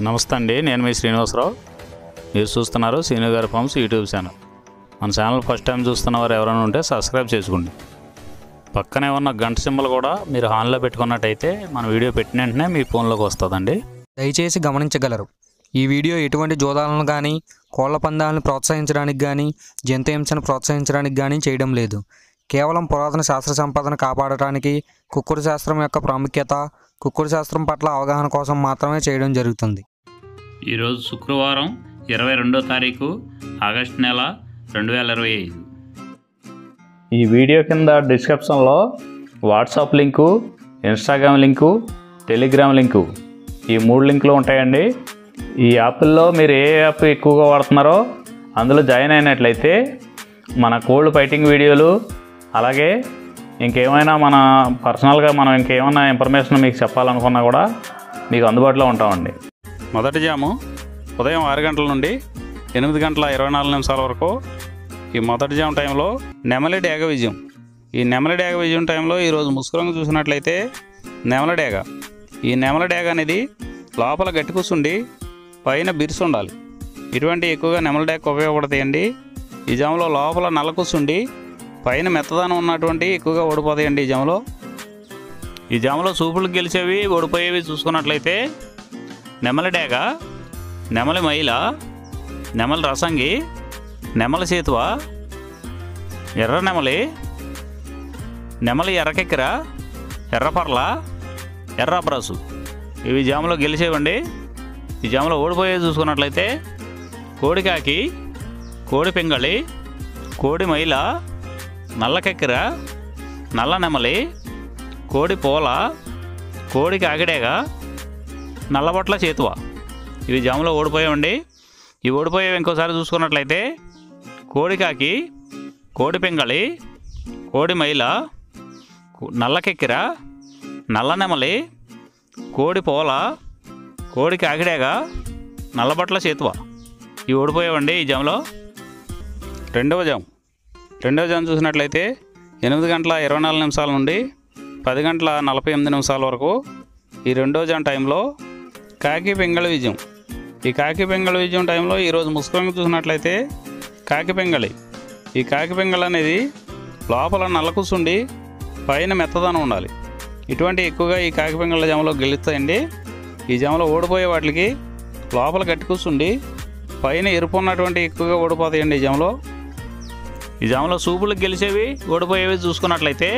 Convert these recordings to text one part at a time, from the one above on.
నమస్తే అండి, నేను మీ శ్రీనివాసరావు. మీరు చూస్తున్నారు శ్రీను గారి ఫార్మ్స్ యూట్యూబ్ ఛానల్. మన ఛానల్ ఫస్ట్ టైం చూస్తున్న వారు ఎవరైనా ఉంటే సబ్స్క్రైబ్ చేసుకోండి. పక్కనే ఉన్న గంట సింబల్ కూడా మీరు ఆన్లో పెట్టుకున్నట్టయితే మన వీడియో పెట్టిన వెంటనే మీ ఫోన్లోకి వస్తుందండి. దయచేసి గమనించగలరు, ఈ వీడియో ఎటువంటి జోదాలను కానీ, కోళ్ల పందాలను ప్రోత్సహించడానికి కానీ, జంతు హింసను ప్రోత్సహించడానికి కానీ చేయడం లేదు. కేవలం పురాతన శాస్త్ర సంపదను కాపాడటానికి, కుక్కుడు శాస్త్రం యొక్క ప్రాముఖ్యత, కుక్కుడు శాస్త్రం పట్ల అవగాహన కోసం మాత్రమే చేయడం జరుగుతుంది. ఈరోజు శుక్రవారం 22వ తారీఖు ఆగస్టు నెల 2025. ఈ వీడియో కింద డిస్క్రిప్షన్లో WhatsApp link, Instagram link, Telegram link, ఈ 3 లింకులు ఉంటాయండి. ఈ యాప్ల్లో మీరు ఏ యాప్ ఎక్కువగా వాడుతున్నారో అందులో జాయిన్ అయినట్లయితే మన కోల్డ్ ఫైటింగ్ వీడియోలు, అలాగే ఇంకేమైనా మన పర్సనల్గా మనం ఇంకేమైనా ఇన్ఫర్మేషన్ మీకు చెప్పాలనుకున్నా కూడా మీకు అందుబాటులో ఉంటామండి. మొదటి జాము ఉదయం 6 గంటల నుండి 8 గంటల 24 నిమిషాల వరకు. ఈ మొదటి జాము టైంలో నెమలి డేగ విజయం. ఈ నెమలి డేగ విజయం టైంలో ఈరోజు ముసుగురంగు చూసినట్లయితే నెమలి డేగ. ఈ నెమలి డేగ అనేది లోపల గట్టి కూర్చుండి పైన బిరుసు ఉండాలి. ఇటువంటి ఎక్కువగా నెమలి డేగ ఉపయోగపడతాయండి. ఈ జాములో లోపల నల్ల కూర్చుండి పైన మెత్తదానం ఉన్నటువంటి ఎక్కువగా ఓడిపోతాయండి. ఈ జాములో సూపులు గెలిచేవి, ఓడిపోయేవి చూసుకున్నట్లయితే నెమలి డేగ, నెమలి మైల, నెమలి రసంగి, నెమలి సేతువ, ఎర్ర నెమలి, నెమలి ఎర్రకెక్కిర, ఎర్రపర్ల, ఎర్ర బ్రాసు, ఇవి జాములో గెలిచేవండి. ఈ జాములో ఓడిపోయేవి చూసుకున్నట్లయితే కోడి కాకి, కోడి పింగళి, కోడి మైల, నల్లకెక్కిర, నల్ల నెమలి, కోడి పోల, కోడి కాకిడేగ, నల్లబొట్ల చేతువ, ఇవి జాములో ఓడిపోయామండి. ఇవి ఓడిపోయేవి ఇంకోసారి చూసుకున్నట్లయితే కోడి కాకి, కోడి పింగళి, కోడి మైల, నల్లకెక్కిర, నల్ల నెమలి, కోడి పోల, కోడి కాకిడేగ, నల్లబొట్ల చేతువ, ఇవి ఓడిపోయామండి ఈ జాములో. రెండవ జాము చూసినట్లయితే 8 గంటల 24 నిమిషాల నుండి 10 గంటల 48 నిమిషాల వరకు. ఈ రెండో జాము టైంలో కాకి పింగళి విజయం. ఈ కాకి పింగళి విజయం టైంలో ఈరోజు ముసుగురంగు చూసినట్లయితే కాకి పింగళి. ఈ కాకి పింగళి అనేది లోపల నల్ల కూర్చుండి పైన మెత్తదనం ఉండాలి. ఇటువంటి ఎక్కువగా ఈ కాకి పింగళి జాములో గెలుస్తాయండి. ఈ జాములో ఓడిపోయే వాటికి లోపల గట్టి కూర్చుండి పైన ఎరుపు ఉన్నటువంటి ఎక్కువగా ఓడిపోతాయండి. ఈ జాములో సూపులకు గెలిచేవి, ఓడిపోయేవి చూసుకున్నట్లయితే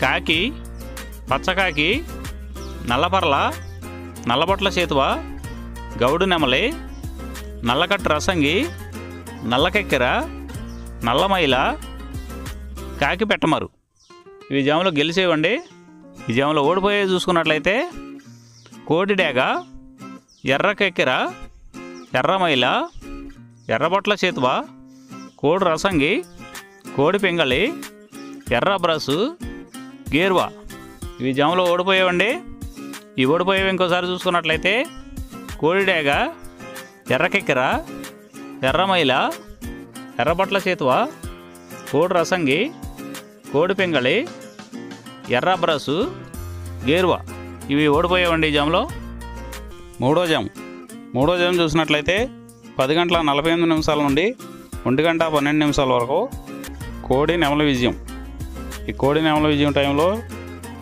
కాకి, పచ్చకాకి, నల్లపర్ల, నల్లబొట్ల చేతువ, గౌడు నెమలి, నల్లకట్టు రసంగి, నల్లకెక్కిర, నల్లమైల, కాకి పెట్టమరు, ఇవి జాములో గెలిచేవండి. ఈ జాములో ఓడిపోయేవి చూసుకున్నట్లయితే కోడి డేగ, ఎర్రకెక్కిర, ఎర్రమైల, ఎర్రబొట్ల చేతువ, కోడి రసంగి, కోడి పింగళి, ఎర్ర బ్రసు, గేర్వా, ఇవి జాములో ఓడిపోయేవండి. ఈ ఓడిపోయేవి ఇంకోసారి చూసుకున్నట్లయితే కోడి డేగ, ఎర్రకెక్కిర, ఎర్రమైల, ఎర్రబొట్ల చేతువ, కోడి రసంగి, కోడి పింగళి, ఎర్ర బ్రసు, గేర్వా, ఇవి ఓడిపోయేవండి ఈ జాములో. మూడో జాము చూసినట్లయితే 10 గంటల 48 నిమిషాల నుండి 1 గంట 12 నిమిషాల వరకు. కోడి నెమలి విజయం. ఈ కోడి నెమలి విజయం టైంలో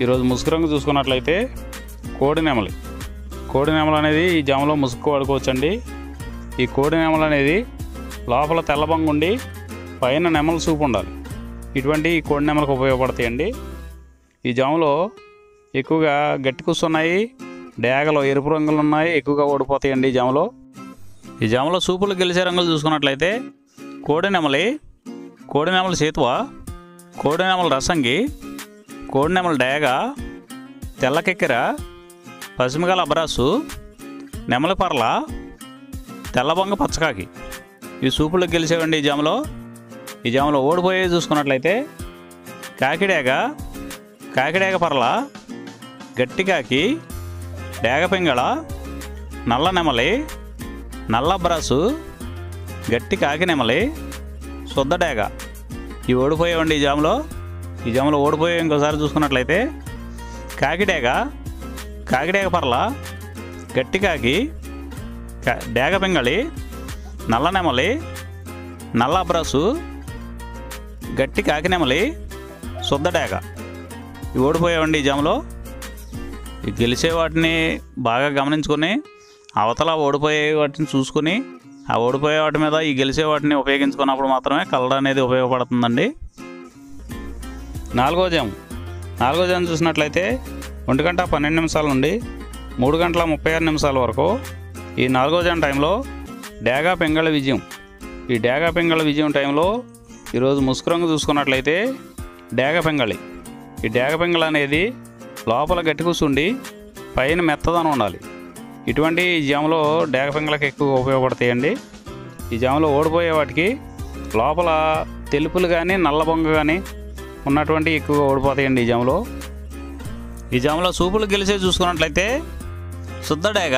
ఈరోజు ముసుగురంగు చూసుకున్నట్లయితే కోడి నెమలి అనేది ఈ జాములో ముసుగు వాడుకోవచ్చండి. ఈ కోడి నెమలి అనేది లోపల తెల్లబంగు ఉండి పైన నెమలి సూపు ఉండాలి. ఇటువంటి ఈ కోడి నెమలకు ఉపయోగపడతాయండి. ఈ జాములో ఎక్కువగా గట్టి కూర్చున్నాయి, డేగలో ఎరుపు రంగులు ఉన్నాయి, ఎక్కువగా ఓడిపోతాయండి ఈ జాములో సూపులు గెలిచే రంగులు చూసుకున్నట్లయితే కోడి నెమలి సేతువ, కోడి నెమలి రసంగి, కోడి నెమలి డేగ, తెల్లకెక్కిర, పసిమిగల అబ్రాసు, నెమలి పర్ల, తెల్లబొంగ పచ్చకాకి, ఈ సూపులకు గెలిచేవండి ఈ జాములో ఓడిపోయేవి చూసుకున్నట్లయితే కాకిడేగ పర్ల, గట్టి కాకి, డేగ పింగళ, నల్ల నెమలి, నల్ల బ్రాసు, గట్టి కాకి నెమలి, శుద్ధ డేగ, ఇవి ఓడిపోయేవండి ఈ జాములో ఓడిపోయే ఇంకోసారి చూసుకున్నట్లయితే కాకిడేగ, కాకిడేగ పర్ల, గట్టి కాకి, డేగ పింగళి, నల్ల నెమలి, నల్ల అబ్రాసు, గట్టి కాకి నెమలి, శుద్ధ డేగ ఇవి ఓడిపోయావండి ఈ జాములో. ఈ గెలిచే వాటిని బాగా గమనించుకొని అవతల ఓడిపోయే వాటిని చూసుకొని ఆ ఓడిపోయే వాటి మీద ఈ గెలిచే వాటిని ఉపయోగించుకున్నప్పుడు మాత్రమే కలర్ అనేది ఉపయోగపడుతుందండి. నాలుగో జాము చూసినట్లయితే 1:12 నుండి 3:36 వరకు ఈ 4వ జాము టైంలో డేగ పింగళ విజయం. ఈ డేగ పింగళ విజయం టైంలో ఈరోజు ముసుగు రంగు చూసుకున్నట్లయితే డేగ పింగళి. ఈ డేగ పింగళి అనేది లోపల గట్టి కూర్చుండి పైన మెత్తదనం ఉండాలి. ఇటువంటి ఈ జాములో డేగ పింగళకి ఎక్కువ ఉపయోగపడతాయండి. ఈ జాములో ఓడిపోయే వాటికి లోపల తెలుపులు కానీ నల్ల బొంగ కానీ ఉన్నటువంటి ఎక్కువగా ఓడిపోతాయండి ఈ జాములో. ఈ జాములో సూపులు గెలిచే చూసుకున్నట్లయితే శుద్ధ డేగ,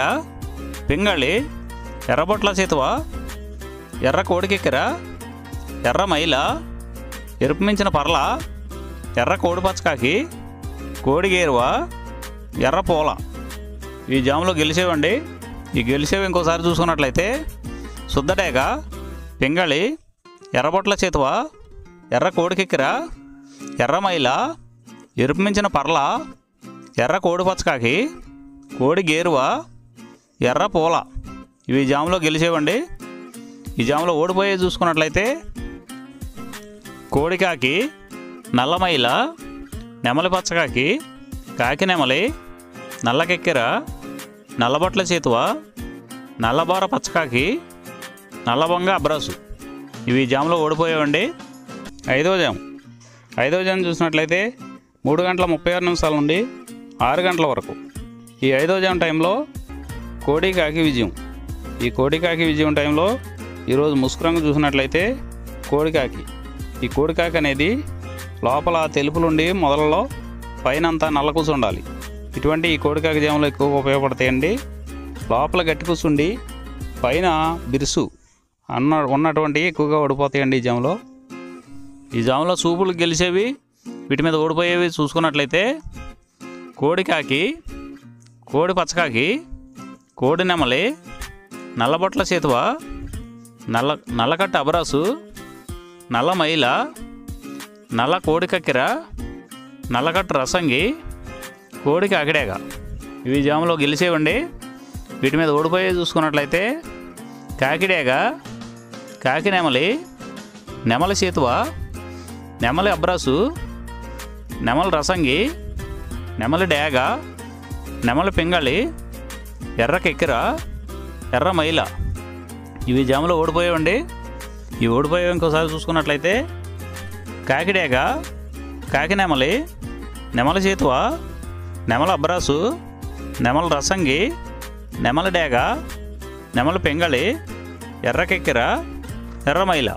పింగళి, ఎర్రబొట్ల చేతువ, ఎర్ర కోడికెక్కెర, ఎర్ర మైల, ఎరుపు మించిన పర్ల, ఎర్ర కోడి పచ్చకాకి, కోడి గేరువ, ఎర్ర పూల ఈ జాములో గెలిచేవండి. ఈ గెలిచేవి ఇంకోసారి చూసుకున్నట్లయితే శుద్ధ డేగ, పింగళి, ఎర్రబొట్ల చేతువ, ఎర్ర కోడికెక్కెర, ఎర్ర మైల, ఎరుపు మించిన పర్ల, ఎర్ర కోడి పచ్చకాకి, కోడి గేరువ, ఎర్ర పూల ఇవి జాములో గెలిచేవండి. ఈ జాములో ఓడిపోయే చూసుకున్నట్లయితే కోడికాకి, నల్లమైల, నెమలి పచ్చకాకి, కాకి నెమలి, నల్లకెక్కెర, నల్లబొట్ల చేతువ, నల్లబోర పచ్చకాకి, నల్లబొంగ అబ్రాసు ఇవి జాములో ఓడిపోయేవండి. ఐదవ జాము చూసినట్లయితే 3:36 నుండి 6 గంటల వరకు ఈ 5వ జాము టైంలో కోడి కాకి విజయం. ఈ కోడి కాకి విజయం టైంలో ఈరోజు ముసుగు రంగు చూసినట్లయితే కోడికాకి. ఈ కోడికాకి అనేది లోపల తెలుపులుండి మొదలలో పైన అంతా నల్ల కూసు ఉండాలి. ఇటువంటి ఈ కోడికాకి జాములు ఎక్కువగా ఉపయోగపడతాయండి. లోపల గట్టి కూసుండి పైన బిరుసు ఉన్నటువంటి ఎక్కువగా ఓడిపోతాయండి ఈ జాములో సూపులు గెలిచేవి వీటి మీద ఓడిపోయేవి చూసుకున్నట్లయితే కోడికాకి, కోడి పచ్చకాకి, కోడి నెమలి, నల్లబొట్ల చేతువ, నల్లకట్ట అబరాసు, నల్ల మైల, నల్ల కోడి కక్కెర, నల్లకట్ట రసంగి, కోడి కాకిడేగ ఇవి జాములో గెలిచేవండి. వీటి మీద ఓడిపోయే చూసుకున్నట్లయితే కాకిడేగ, కాకి నెమలి, నెమలి చేతువ, నెమలి అబ్రాసు, నెమలి రసంగి, నెమలి డేగ, నెమలి పింగళి, ఎర్ర కెక్కెర, ఎర్ర మైల ఇవి జాములో ఓడిపోయేవండి. ఈ ఓడిపోయేవి ఇంకోసారి చూసుకున్నట్లయితే కాకిడేగ, కాకి నెమలి, నెమలి చేతువ, నెమలి అబ్రాసు, నెమలి రసంగి, నెమలి డేగ, నెమలి పింగళి, ఎర్ర కెక్కెర, ఎర్ర మైల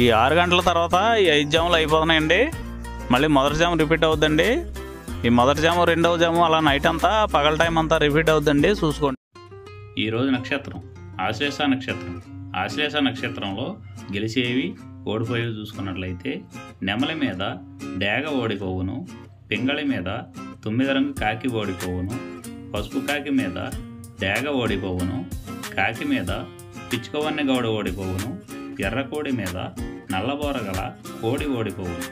ఈ 6 గంటల తర్వాత ఈ 5 జాములు అయిపోతున్నాయండి. మళ్ళీ మొదటి జాము రిపీట్ అవుద్దండి. ఈ మొదటి జాము, రెండవ జాము అలా నైట్ అంతా పగల టైం అంతా రిపీట్ అవుద్దండి, చూసుకోండి. ఈరోజు నక్షత్రం ఆశ్లేష నక్షత్రం. ఆశ్లేష నక్షత్రంలో గెలిచేవి ఓడిపోయేవి చూసుకున్నట్లయితే నెమలి మీద డేగ ఓడిపోవును, పింగళి మీద 9 రంగు కాకి ఓడిపోవును, పసుపు కాకి మీద డేగ ఓడిపోవును, కాకి మీద పిచ్చుకవన్నె గౌడ ఓడిపోవును, ఎర్రకోడి మీద నల్లబోర గల కోడి ఓడిపోవును.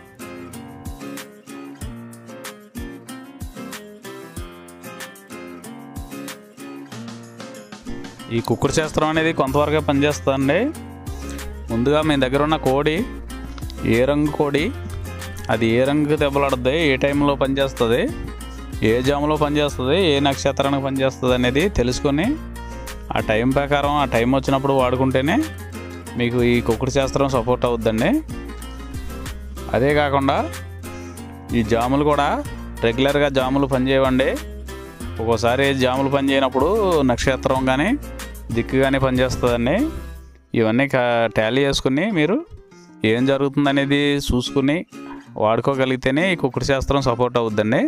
ఈ కుక్కుడు శాస్త్రం అనేది కొంతవరకే పనిచేస్తుందండి. ముందుగా మీ దగ్గర ఉన్న కోడి ఏ రంగు కోడి, అది ఏ రంగు దెబ్బలాడుద్ది, ఏ టైంలో పనిచేస్తుంది, ఏ జాములో పనిచేస్తుంది, ఏ నక్షత్రానికి పనిచేస్తుంది అనేది తెలుసుకొని ఆ టైం ప్రకారం ఆ టైం వచ్చినప్పుడు వాడుకుంటేనే మీకు ఈ కుక్కుడు శాస్త్రం సపోర్ట్ అవుద్దండి. అదే కాకుండా ఈ జాములు కూడా రెగ్యులర్గా జాములు పనిచేయవండి. ఒక్కోసారి జాములు పనిచేయనప్పుడు నక్షత్రం కానీ దిక్కు కానీ పనిచేస్తుందండి. ఇవన్నీ టాలీ చేసుకుని మీరు ఏం జరుగుతుందనేది చూసుకుని వాడుకోగలిగితేనే ఈ కుక్కుడు శాస్త్రం సపోర్ట్ అవుద్దండి.